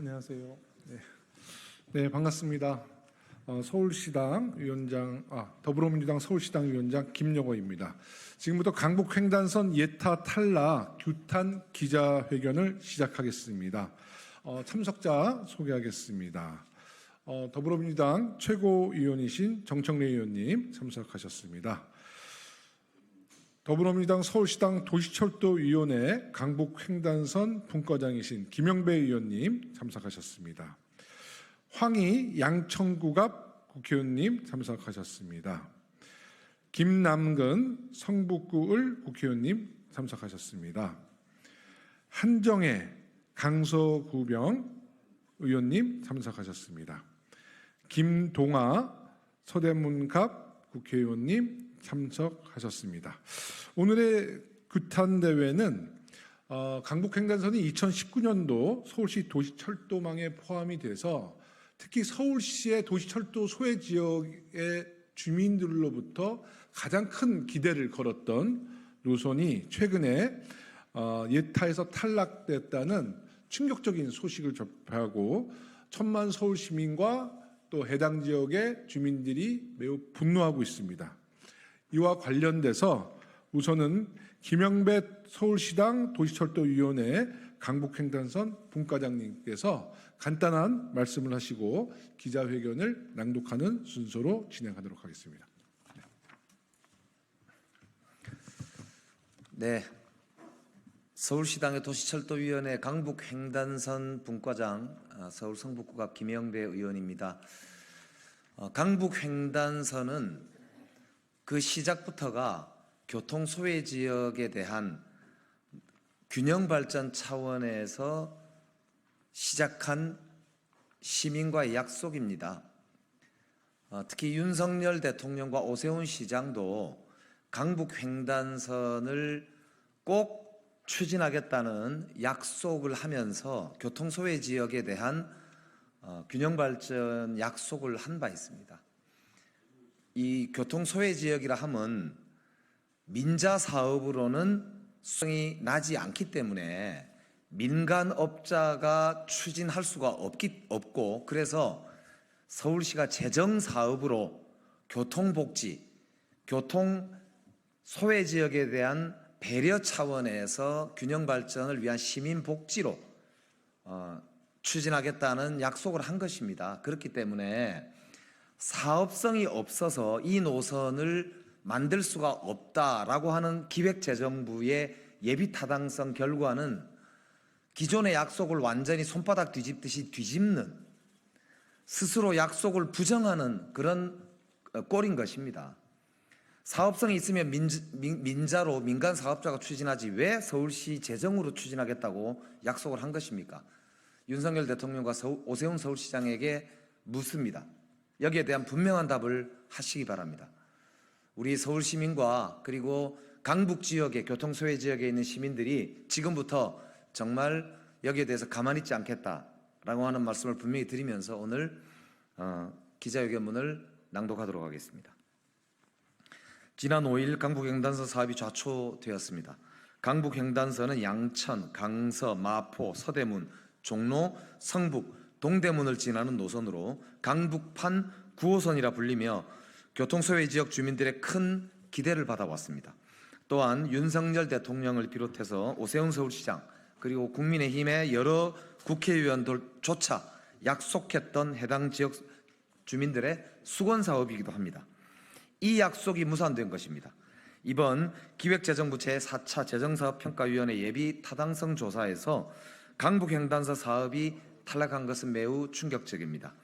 안녕하세요. 네, 반갑습니다. 서울시당 위원장, 더불어민주당 서울시당 위원장 김여거입니다. 지금부터 강북횡단선 예타 탈락 규탄 기자회견을 시작하겠습니다. 참석자 소개하겠습니다. 더불어민주당 최고위원이신 정청래 의원님 참석하셨습니다. 더불어민주당 서울시당 도시철도위원회 강북횡단선 분과장이신 김영배 의원님 참석하셨습니다. 황희 양천구갑 국회의원님 참석하셨습니다. 김남근 성북구을 국회의원님 참석하셨습니다. 한정혜 강서구병 의원님 참석하셨습니다. 김동아 서대문갑 국회의원님 참석하셨습니다. 오늘의 규탄대회는 강북횡단선이 2019년도 서울시 도시철도망에 포함이 돼서 특히 서울시의 도시철도 소외 지역의 주민들로부터 가장 큰 기대를 걸었던 노선이 최근에 예타에서 탈락됐다는 충격적인 소식을 접하고 천만 서울 시민과 또 해당 지역의 주민들이 매우 분노하고 있습니다. 이와 관련돼서 우선은 김영배 서울시당 도시철도위원회 강북횡단선 분과장님께서 간단한 말씀을 하시고 기자회견을 낭독하는 순서로 진행하도록 하겠습니다. 네, 서울시당의 도시철도위원회 강북횡단선 분과장 서울 성북구갑 김영배 의원입니다. 강북횡단선은 그 시작부터가 교통 소외 지역에 대한 균형 발전 차원에서 시작한 시민과의 약속입니다. 특히 윤석열 대통령과 오세훈 시장도 강북횡단선을 꼭 추진하겠다는 약속을 하면서 교통 소외 지역에 대한 균형 발전 약속을 한 바 있습니다. 이 교통 소외 지역이라 하면 민자 사업으로는 수익이 나지 않기 때문에 민간업자가 추진할 수가 없고, 그래서 서울시가 재정 사업으로 교통복지, 교통 소외 지역에 대한 배려 차원에서 균형 발전을 위한 시민 복지로 추진하겠다는 약속을 한 것입니다. 그렇기 때문에 사업성이 없어서 이 노선을 만들 수가 없다라고 하는 기획재정부의 예비타당성 결과는 기존의 약속을 완전히 손바닥 뒤집듯이 뒤집는, 스스로 약속을 부정하는 그런 꼴인 것입니다. 사업성이 있으면 민자로 민간 사업자가 추진하지 왜 서울시 재정으로 추진하겠다고 약속을 한 것입니까? 윤석열 대통령과 오세훈 서울시장에게 묻습니다. 여기에 대한 분명한 답을 하시기 바랍니다. 우리 서울 시민과 그리고 강북 지역의 교통 소외 지역에 있는 시민들이 지금부터 정말 여기에 대해서 가만히 있지 않겠다라고 하는 말씀을 분명히 드리면서 오늘 기자회견문을 낭독하도록 하겠습니다. 지난 5일 강북횡단선 사업이 좌초되었습니다. 강북횡단선은 양천, 강서, 마포, 서대문, 종로, 성북, 동대문을 지나는 노선으로 강북판 9호선이라 불리며 교통소외 지역 주민들의 큰 기대를 받아왔습니다. 또한 윤석열 대통령을 비롯해서 오세훈 서울시장 그리고 국민의힘의 여러 국회의원들조차 약속했던 해당 지역 주민들의 수건사업이기도 합니다. 이 약속이 무산된 것입니다. 이번 기획재정부 제4차 재정사업평가위원회 예비 타당성 조사에서 강북횡단선 사업이 탈락한 것은 매우 충격적입니다.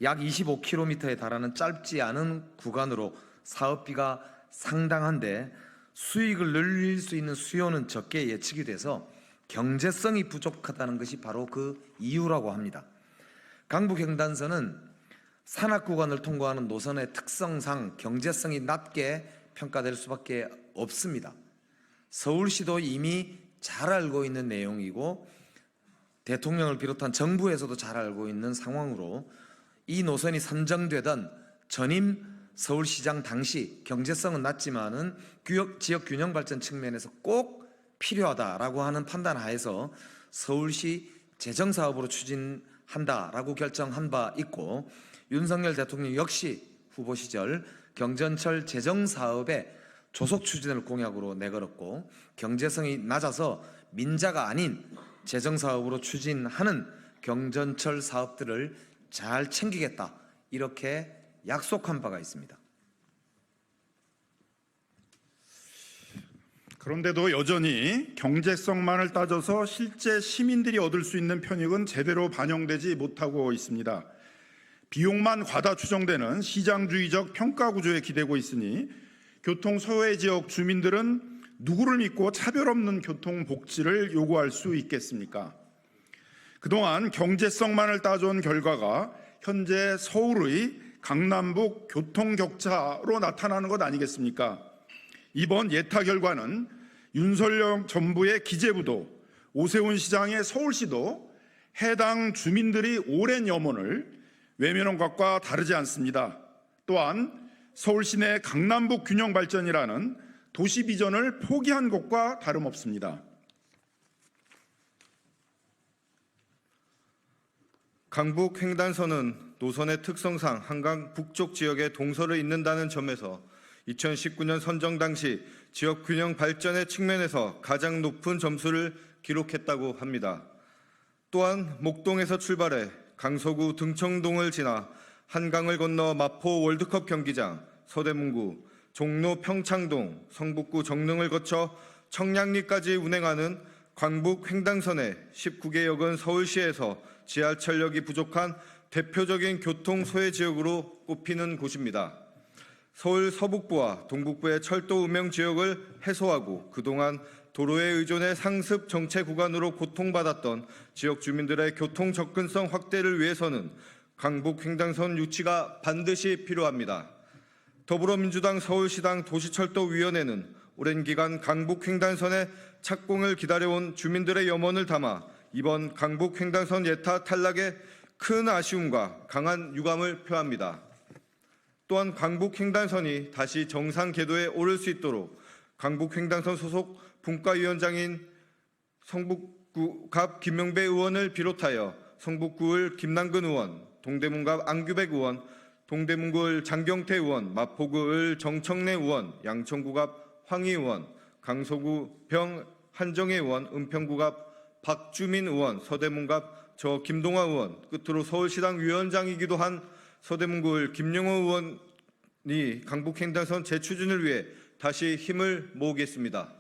약 25km에 달하는 짧지 않은 구간으로 사업비가 상당한데 수익을 늘릴 수 있는 수요는 적게 예측이 돼서 경제성이 부족하다는 것이 바로 그 이유라고 합니다. 강북횡단선은 산악구간을 통과하는 노선의 특성상 경제성이 낮게 평가될 수밖에 없습니다. 서울시도 이미 잘 알고 있는 내용이고 대통령을 비롯한 정부에서도 잘 알고 있는 상황으로 이 노선이 선정되던 전임 서울시장 당시 경제성은 낮지만은 지역 균형 발전 측면에서 꼭 필요하다라고 하는 판단 하에서 서울시 재정사업으로 추진 한다라고 결정한 바 있고, 윤석열 대통령 역시 후보 시절 경전철 재정 사업의 조속 추진을 공약으로 내걸었고, 경제성이 낮아서 민자가 아닌 재정 사업으로 추진하는 경전철 사업들을 잘 챙기겠다, 이렇게 약속한 바가 있습니다. 그런데도 여전히 경제성만을 따져서 실제 시민들이 얻을 수 있는 편익은 제대로 반영되지 못하고 있습니다. 비용만 과다 추정되는 시장주의적 평가 구조에 기대고 있으니 교통 소외 지역 주민들은 누구를 믿고 차별 없는 교통 복지를 요구할 수 있겠습니까? 그동안 경제성만을 따져온 결과가 현재 서울의 강남북 교통 격차로 나타나는 것 아니겠습니까? 이번 예타 결과는 윤석열 정부의 기재부도 오세훈 시장의 서울시도 해당 주민들이 오랜 염원을 외면한 것과 다르지 않습니다. 또한 서울시 내 강남북 균형 발전이라는 도시 비전을 포기한 것과 다름없습니다. 강북 횡단선은 노선의 특성상 한강 북쪽 지역에 동서를 잇는다는 점에서 2019년 선정 당시 지역 균형 발전의 측면에서 가장 높은 점수를 기록했다고 합니다. 또한 목동에서 출발해 강서구 등청동을 지나 한강을 건너 마포 월드컵 경기장, 서대문구, 종로 평창동, 성북구 정릉을 거쳐 청량리까지 운행하는 광북 횡단선의 19개 역은 서울시에서 지하철역이 부족한 대표적인 교통 소외 지역으로 꼽히는 곳입니다. 서울 서북부와 동북부의 철도 운명 지역을 해소하고 그동안 도로에 의존해 상습 정체 구간으로 고통받았던 지역 주민들의 교통 접근성 확대를 위해서는 강북 횡단선 유치가 반드시 필요합니다. 더불어민주당 서울시당 도시철도위원회는 오랜 기간 강북 횡단선의 착공을 기다려온 주민들의 염원을 담아 이번 강북 횡단선 예타 탈락에 큰 아쉬움과 강한 유감을 표합니다. 또한 강북 횡단선이 다시 정상 궤도에 오를 수 있도록 강북 횡단선 소속 분과위원장인 성북구갑 김명배 의원을 비롯하여 성북구을 김남근 의원, 동대문갑 안규백 의원, 동대문구을 장경태 의원, 마포구을 정청래 의원, 양천구갑 황희 의원, 강서구 병 한정혜 의원, 은평구갑 박주민 의원, 서대문갑 저 김동화 의원, 끝으로 서울시당 위원장이기도 한 서대문구을 김영호 의원이 강북 횡단선 재추진을 위해 다시 힘을 모으겠습니다.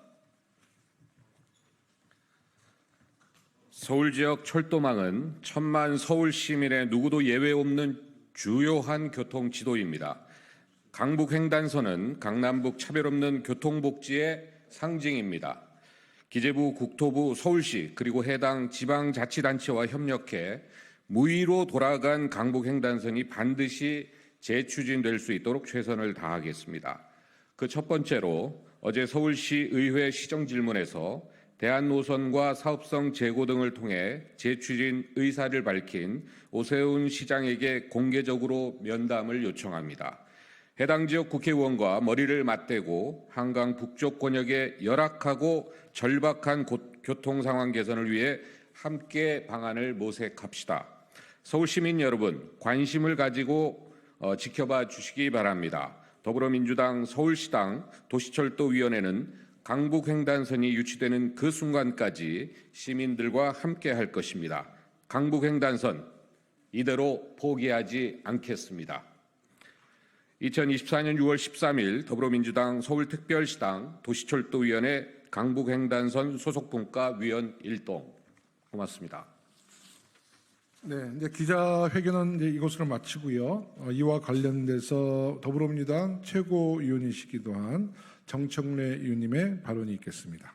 서울 지역 철도망은 천만 서울 시민의 누구도 예외 없는 주요한 교통 지도입니다. 강북 횡단선은 강남북 차별 없는 교통복지의 상징입니다. 기재부, 국토부, 서울시 그리고 해당 지방자치단체와 협력해 무위로 돌아간 강북 횡단선이 반드시 재추진될 수 있도록 최선을 다하겠습니다. 그 첫 번째로 어제 서울시 의회 시정질문에서 대한노선과 사업성 재고 등을 통해 재추진 의사를 밝힌 오세훈 시장에게 공개적으로 면담을 요청합니다. 해당 지역 국회의원과 머리를 맞대고 한강 북쪽 권역의 열악하고 절박한 교통 상황 개선을 위해 함께 방안을 모색합시다. 서울 시민 여러분, 관심을 가지고 지켜봐 주시기 바랍니다. 더불어민주당 서울시당 도시철도위원회는 강북 횡단선이 유치되는 그 순간까지 시민들과 함께 할 것입니다. 강북 횡단선 이대로 포기하지 않겠습니다. 2024년 6월 13일 더불어민주당 서울특별시당 도시철도위원회 강북 횡단선 소속분과 위원 1동. 고맙습니다. 네, 이제 기자회견은 이제 이것으로 마치고요. 이와 관련돼서 더불어민주당 최고위원이시기도 한 정청래 의원님의 발언이 있겠습니다.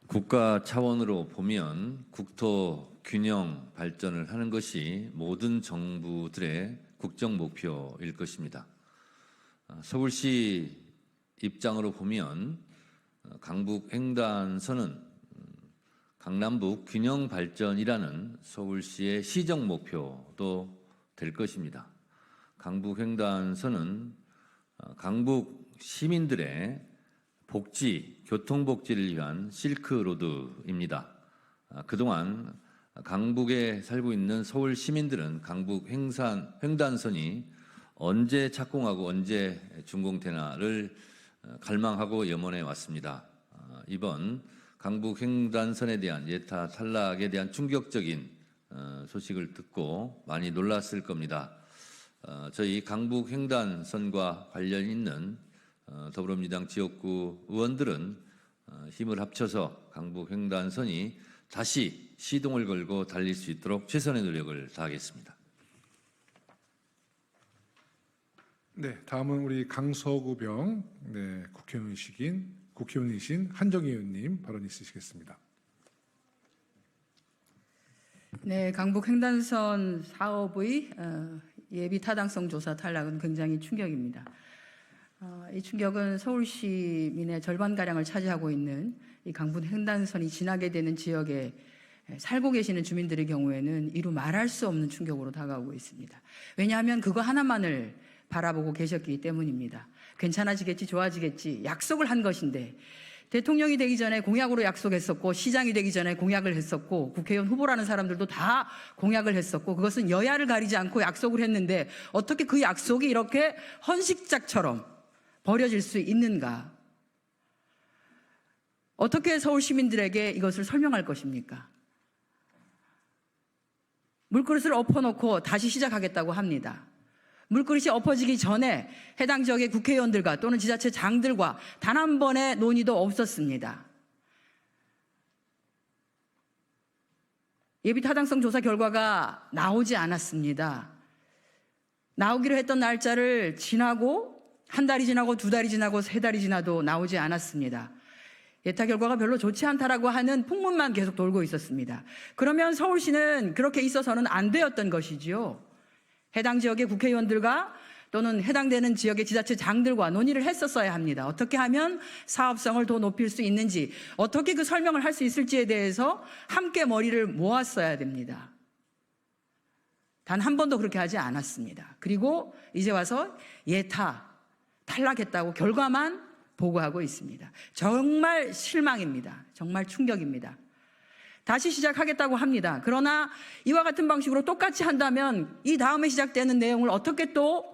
국가 차원으로 보면 국토 균형 발전을 하는 것이 모든 정부들의 국정 목표일 것입니다. 서울시 입장으로 보면 강북 횡단선은 강남북 균형 발전이라는 서울시의 시정 목표도 될 것입니다. 강북 횡단선은 강북 시민들의 복지, 교통복지를 위한 실크로드입니다. 그동안 강북에 살고 있는 서울 시민들은 강북 횡단선이 언제 착공하고 언제 준공되나를 갈망하고 염원해 왔습니다. 이번 강북 횡단선에 대한 예타 탈락에 대한 충격적인 소식을 듣고 많이 놀랐을 겁니다. 저희 강북 횡단선과 관련 있는 더불어민주당 지역구 의원들은 힘을 합쳐서 강북 횡단선이 다시 시동을 걸고 달릴 수 있도록 최선의 노력을 다하겠습니다. 네, 다음은 우리 강서구병 국회의원이신 한정희 의원님 발언 있으시겠습니다. 네, 강북 횡단선 사업의 예비 타당성 조사 탈락은 굉장히 충격입니다. 이 충격은 서울 시민의 절반가량을 차지하고 있는 이 강북 횡단선이 지나게 되는 지역에 살고 계시는 주민들의 경우에는 이루 말할 수 없는 충격으로 다가오고 있습니다. 왜냐하면 그거 하나만을 바라보고 계셨기 때문입니다. 괜찮아지겠지, 좋아지겠지 약속을 한 것인데 대통령이 되기 전에 공약으로 약속했었고 시장이 되기 전에 공약을 했었고 국회의원 후보라는 사람들도 다 공약을 했었고 그것은 여야를 가리지 않고 약속을 했는데 어떻게 그 약속이 이렇게 헌식작처럼 버려질 수 있는가? 어떻게 서울 시민들에게 이것을 설명할 것입니까? 물그릇을 엎어놓고 다시 시작하겠다고 합니다. 물그릇이 엎어지기 전에 해당 지역의 국회의원들과 또는 지자체장들과 단 한 번의 논의도 없었습니다. 예비 타당성 조사 결과가 나오지 않았습니다. 나오기로 했던 날짜를 지나고 한 달이 지나고 두 달이 지나고 세 달이 지나도 나오지 않았습니다. 예타 결과가 별로 좋지 않다라고 하는 풍문만 계속 돌고 있었습니다. 그러면 서울시는 그렇게 있어서는 안 되었던 것이지요. 해당 지역의 국회의원들과 또는 해당되는 지역의 지자체장들과 논의를 했었어야 합니다. 어떻게 하면 사업성을 더 높일 수 있는지, 어떻게 그 설명을 할 수 있을지에 대해서 함께 머리를 모았어야 됩니다. 단 한 번도 그렇게 하지 않았습니다. 그리고 이제 와서 예타, 탈락했다고 결과만 보고하고 있습니다. 정말 실망입니다. 정말 충격입니다. 다시 시작하겠다고 합니다. 그러나 이와 같은 방식으로 똑같이 한다면 이 다음에 시작되는 내용을 어떻게 또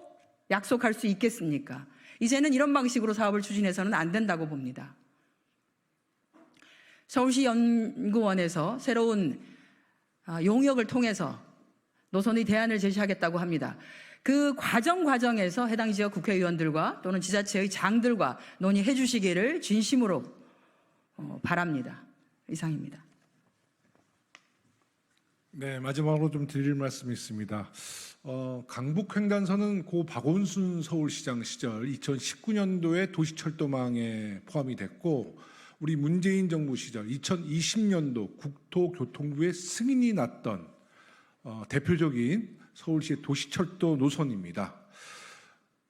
약속할 수 있겠습니까? 이제는 이런 방식으로 사업을 추진해서는 안 된다고 봅니다. 서울시 연구원에서 새로운 용역을 통해서 노선의 대안을 제시하겠다고 합니다. 그 과정에서 해당 지역 국회의원들과 또는 지자체의 장들과 논의해 주시기를 진심으로 바랍니다. 이상입니다. 네, 마지막으로 좀 드릴 말씀이 있습니다. 강북 횡단선은 고 박원순 서울시장 시절 2019년도에 도시철도망에 포함이 됐고 우리 문재인 정부 시절 2020년도 국토교통부의 승인이 났던 대표적인 서울시의 도시철도 노선입니다.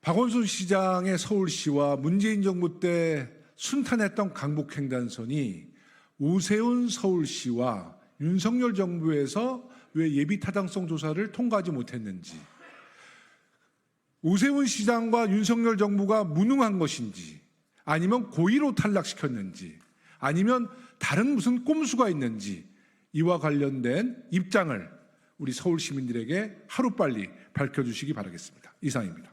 박원순 시장의 서울시와 문재인 정부 때 순탄했던 강북 횡단선이 오세훈 서울시와 윤석열 정부에서 왜 예비 타당성 조사를 통과하지 못했는지, 오세훈 시장과 윤석열 정부가 무능한 것인지, 아니면 고의로 탈락시켰는지, 아니면 다른 무슨 꼼수가 있는지 이와 관련된 입장을 우리 서울 시민들에게 하루빨리 밝혀주시기 바라겠습니다. 이상입니다.